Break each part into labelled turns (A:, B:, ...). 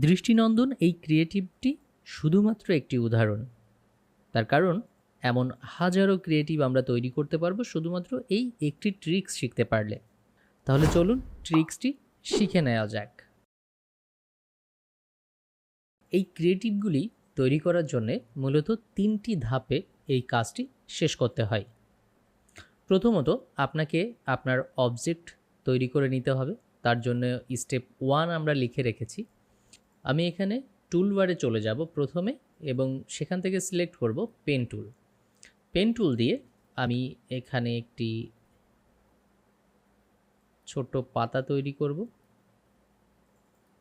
A: দৃষ্টিনন্দন এই ক্রিয়েটিভটি শুধুমাত্র একটি উদাহরণ। তার কারণ এমন হাজারো ক্রিয়েটিভ আমরা তৈরি করতে পারবো শুধুমাত্র এই একটি ট্রিক্স শিখতে পারলে। তাহলে চলুন ট্রিক্সটি শিখে নেওয়া যাক। এই ক্রিয়েটিভগুলি তৈরি করার জন্য মূলত 3টি ধাপে এই কাজটি শেষ করতে হয়। প্রথমত আপনাকে আপনার অবজেক্ট তৈরি করে নিতে হবে। তার জন্য স্টেপ 1 আমরা লিখে রেখেছি। আমি এখানে টুলবারে চলে যাব প্রথমে এবং সেখান থেকে সিলেক্ট করব পেন টুল। পেন টুল দিয়ে আমি এখানে একটি ছোট পাতা তৈরি করব।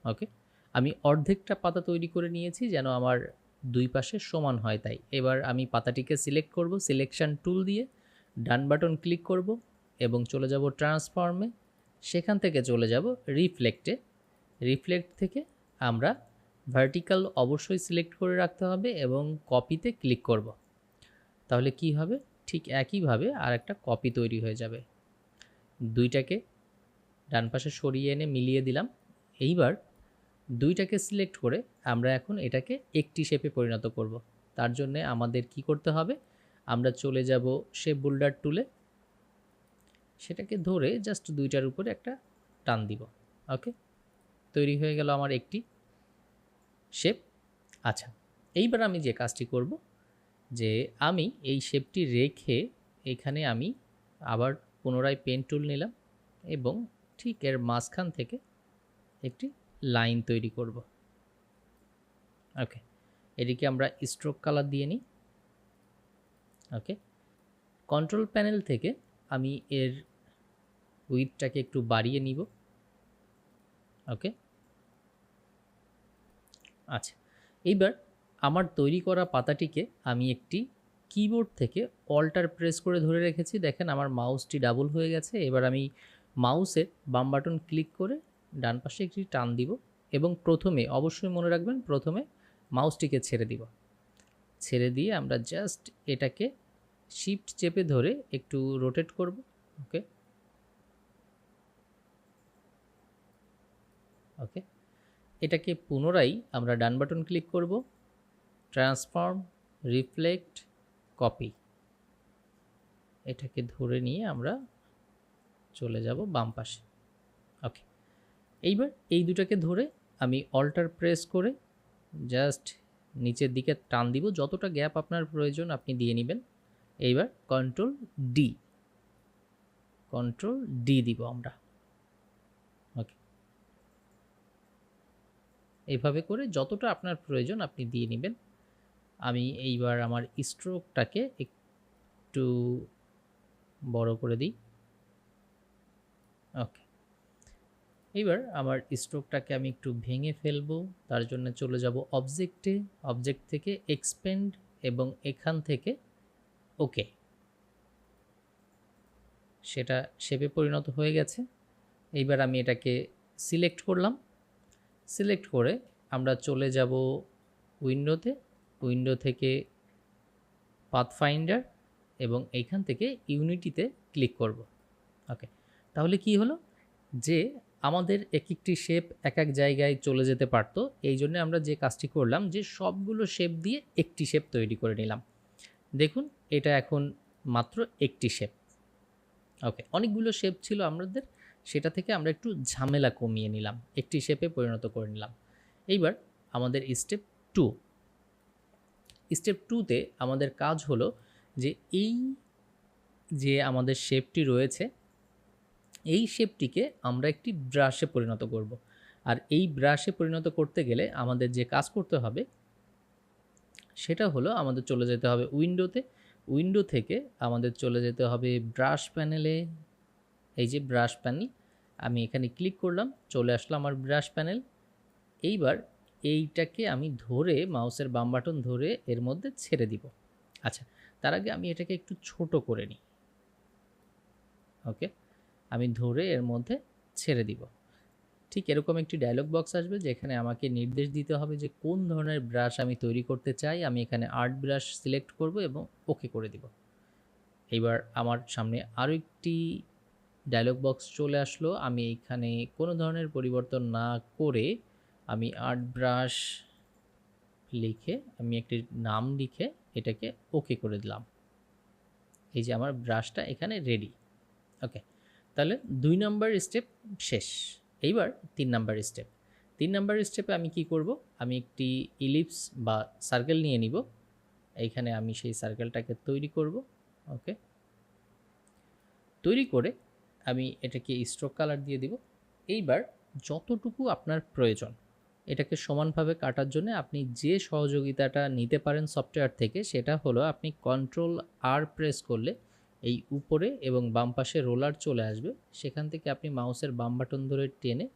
A: ওকে, আমি অর্ধেকটা পাতা তৈরি করে নিয়েছি যেন আমার দুই পাশে সমান হয় তাই। এবার আমি পাতাটিকে সিলেক্ট করব, সিলেকশন টুল দিয়ে ডান বাটন ক্লিক করব এবং চলে যাব ট্রান্সফর্মে। সেখান থেকে চলে যাব রিফ্লেক্টে। রিফ্লেক্ট থেকে আমরা ভার্টিক্যাল অবশ্যই সিলেক্ট করে রাখতে হবে এবং কপিতে ক্লিক করব। তাহলে কি হবে, ঠিক একইভাবে আর একটা কপি তৈরি হয়ে যাবে। দুইটাকে ডান পাশে সরিয়ে এনে মিলিয়ে দিলাম। এইবার দুইটাকে সিলেক্ট করে আমরা এখন এটাকে একটি শেপে পরিণত করব। তার জন্য আমাদের কি করতে হবে, আমরা চলে যাব শেপ বোল্ডার টুলে, সেটাকে ধরে জাস্ট দুইটার উপরে একটা টান দিব। ওকে, তৈরি হয়ে গেল আমার একটি শেপ। আচ্ছা, এইবার আমি যে কাজটি করব যে আমি এই শেপটি রেখে এখানে আমি আবার পুনরায় পেন টুল নিলাম এবং ঠিক এর মাঝখান থেকে একটি লাইন তৈরি করব। ওকে, এটিকে আমরা স্ট্রোক কালার দিয়ে নিই। ওকে, কন্ট্রোল প্যানেল থেকে আমি এর উইডথটাকে একটু বাড়িয়ে নিব। ওকে, আচ্ছা, এইবার আমার তৈরি করা পাতাটিকে আমি একটি কিবোর্ড থেকে অল্টার প্রেস করে ধরে রেখেছি। দেখেন আমার মাউসটি ডাবল হয়ে গেছে। এবার আমি মাউসের বাম বাটন ক্লিক করে ডান পাশে একটি টান দিব এবং প্রথমে অবশ্যই মনে রাখবেন প্রথমে মাউসটিকে ছেড়ে দিব। ছেড়ে দিয়ে আমরা জাস্ট এটাকে শিফট চেপে ধরে একটু রোটেট করব। ওকে, ওকে, এটাকে পুনরায় আমরা ডান বাটন ক্লিক করব, ট্রান্সফর্ম, রিফ্লেক্ট, কপি। এটাকে ধরে নিয়ে আমরা চলে যাব বাম পাশে। ওকে, এইবার এই দুটাকে ধরে আমি অল্টার প্রেস করে জাস্ট নিচের দিকে টান দিব, যতটা গ্যাপ আপনার প্রয়োজন আপনি দিয়ে নেবেন। এইবার কন্ট্রোল ডি দিব আমরা। ওকে, এইভাবে করে যতটা আপনার প্রয়োজন আপনি দিয়ে নেবেন। আমি এইবার আমার স্ট্রোকটাকে একটু বড় করে দিই। ওকে, এইবার আমার স্ট্রোকটাকে আমি একটু ভেঙে ফেলবো। তার জন্য চলে যাব অবজেক্টে, অবজেক্ট থেকে এক্সপেন্ড এবং এখান থেকে ওকে, সেটা শেপে পরিণত হয়ে গেছে। এইবার আমি এটাকে সিলেক্ট করলাম। সিলেক্ট করে আমরা চলে যাব উইন্ডোতে, উইন্ডো থেকে পাথফাইন্ডার এবং এইখান থেকে ইউনিটিতে ক্লিক করব। ওকে, তাহলে কি হলো যে আমাদের এক একটি শেপ এক এক জায়গায় চলে যেতে পারতো। এই জন্য আমরা যে কাজটি করলাম যে সবগুলো শেপ দিয়ে একটি শেপ তৈরি করে নিলাম। দেখুন এটা এখন মাত্র একটি শেপ। ওকে, অনেকগুলো শেপ ছিল আমাদের, সেটা থেকে আমরা একটু ঝামেলা কমিয়ে নিলাম, একটি শেপে পরিণত করে নিলাম। এইবার আমাদের স্টেপ 2। স্টেপ 2তে আমাদের কাজ হলো যে এই যে আমাদের শেপটি রয়েছে এই শেপটিকে আমরা একটি ব্রাশে পরিণত করব। আর এই ব্রাশে পরিণত করতে গেলে আমাদের যে কাজ করতে হবে সেটা হলো আমাদের চলে যেতে হবে উইন্ডোতে, উইন্ডো থেকে আমাদের চলে যেতে হবে ব্রাশ প্যানেলে। এই যে ব্রাশ প্যানেল, আমি এখানে ক্লিক করলাম, চলে আসলো আমার ব্রাশ প্যানেল। এইবার এইটাকে আমি ধরে মাউসের বাম বাটন ধরে এর মধ্যে ছেড়ে দিব। আচ্ছা, তার আগে আমি এটাকে একটু ছোট করে নিই। ওকে, আমি ধরে এর মধ্যে ছেড়ে দিব। ঠিক এরকম একটি ডায়লগ বক্স আসবে যেখানে আমাকে নির্দেশ দিতে হবে যে কোন ধরনের ব্রাশ আমি তৈরি করতে চাই। আমি এখানে আর্ট ব্রাশ সিলেক্ট করব এবং ওকে করে দিব। এইবার আমার সামনে আরও একটি ডায়লগ বক্স চলে আসলো। আমি এখানে কোনো ধরনের পরিবর্তন না করে আমি আর্ট ব্রাশ লিখে আমি একটি নাম লিখে এটাকে ওকে করে দিলাম। এই যে আমার ব্রাশটা এখানে রেডি। ওকে, তাহলে 2 নাম্বার স্টেপ শেষ। এইবার 3 নাম্বার স্টেপ। 3 নাম্বার স্টেপে আমি কি করব, আমি একটি ইলিপস বা সার্কেল নিয়ে নিব। এইখানে আমি সেই সার্কেলটাকে তৈরি করব। ওকে, তৈরি করে আমি এটাকে স্ট্রোক কালার দিয়ে দিব। এইবার যতটুকু আপনার প্রয়োজন এটাকে সমানভাবে কাটার জন্য আপনি যে সহযোগিতাটা নিতে পারেন সফটওয়্যার থেকে, সেটা হলো আপনি Ctrl+R প্রেস করলে এই উপরে এবং বাম পাশে রোলার চলে আসবে। সেখান থেকে আপনি মাউসের বাম বাটন ধরে টেনে,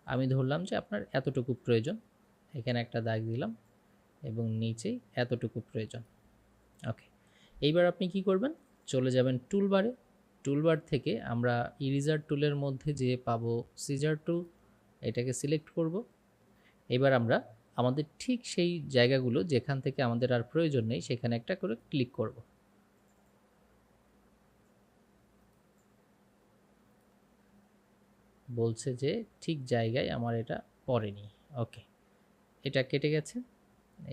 A: আমি ধরলাম যে আপনার এতটুকু প্রয়োজন, এখানে একটা দাগ দিলাম এবং নিচেই এতটুকু প্রয়োজন। ওকে, এইবার আপনি কি করবেন, চলে যাবেন টুলবারে। টুলবার থেকে আমরা ইরেজার টুলের মধ্যে যে পাবো সিজার টুল, এটাকে সিলেক্ট করব। এবার আমরা আমাদের ঠিক সেই জায়গাগুলো যেখান থেকে আমাদের আর প্রয়োজন নেই সেখানে একটা করে ক্লিক করব। বলছে যে ঠিক জায়গায় আমার এটা পড়েনি। ওকে, এটা কেটে গেছে।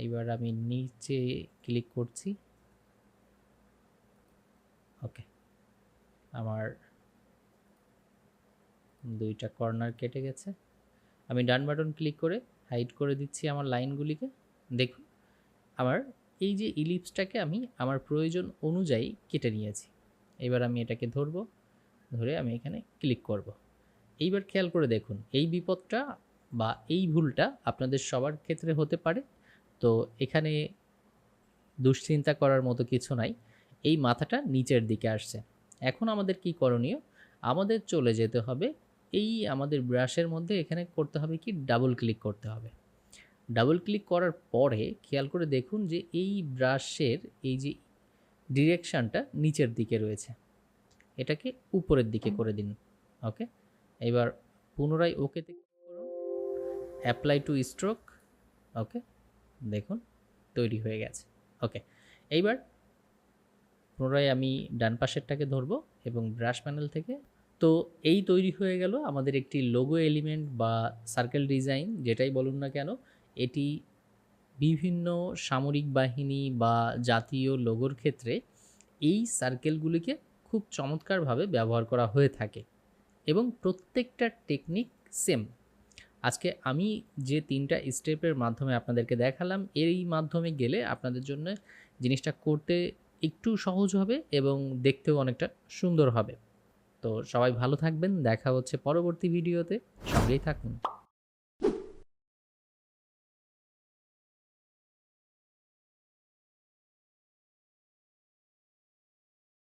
A: এইবার আমি নিচে ক্লিক করছি। ওকে, আমার 2টা কর্নার কেটে গেছে। আমি ডান বাটন ক্লিক করে হাইড করে দিচ্ছি আমার লাইনগুলিকে। দেখুন আমার এই যে ইলিপসটাকে আমি আমার প্রয়োজন অনুযায়ী কেটে নিয়েছি। এবার আমি এটাকে ধরবো, ধরে আমি এখানে ক্লিক করব। এইবার খেয়াল করে দেখুন এই বিপদটা বা এই ভুলটা আপনাদের সবার ক্ষেত্রে হতে পারে। তো এখানে দুশ্চিন্তা করার মতো কিছু নাই, এই মাথাটা নিচের দিকে আসছে। এখন আমাদের কি করণীয়, আমাদের চলে যেতে হবে এই আমাদের ব্রাশের মধ্যে, এখানে করতে হবে কি ডাবল ক্লিক করতে হবে। ডাবল ক্লিক করার পরে খেয়াল করে দেখুন যে এই ব্রাশের এই যে ডিরেকশানটা নিচের দিকে রয়েছে, এটাকে উপরের দিকে করে দিন। ওকে, এবার পুনরায় ওকেতে ক্লিক করুন, অ্যাপ্লাই টু স্ট্রোক। ওকে, দেখুন তৈরি হয়ে গেছে। ওকে, এইবার পুনরায় আমি ডান পাশেরটাকে ধরবো এবং ব্রাশ প্যানেল থেকে, তো এই তৈরি হয়ে গেল আমাদের একটি লোগো এলিমেন্ট বা সার্কেল ডিজাইন, যেটাই বলুন না কেন। এটি বিভিন্ন সামরিক বাহিনী বা জাতীয় লোগোর ক্ষেত্রে এই সার্কেলগুলিকে খুব চমৎকারভাবে ব্যবহার করা হয়ে থাকে এবং প্রত্যেকটা টেকনিক সেম। আজকে আমি যে 3টা স্টেপের মাধ্যমে আপনাদেরকে দেখালাম, এরই মাধ্যমে গেলে আপনাদের জন্য জিনিসটা করতে একটু সহজ হবে এবং দেখতেও অনেকটা সুন্দর হবে। তো সবাই ভালো থাকবেন, দেখা হচ্ছে পরবর্তী ভিডিওতে, সঙ্গেই থাকুন।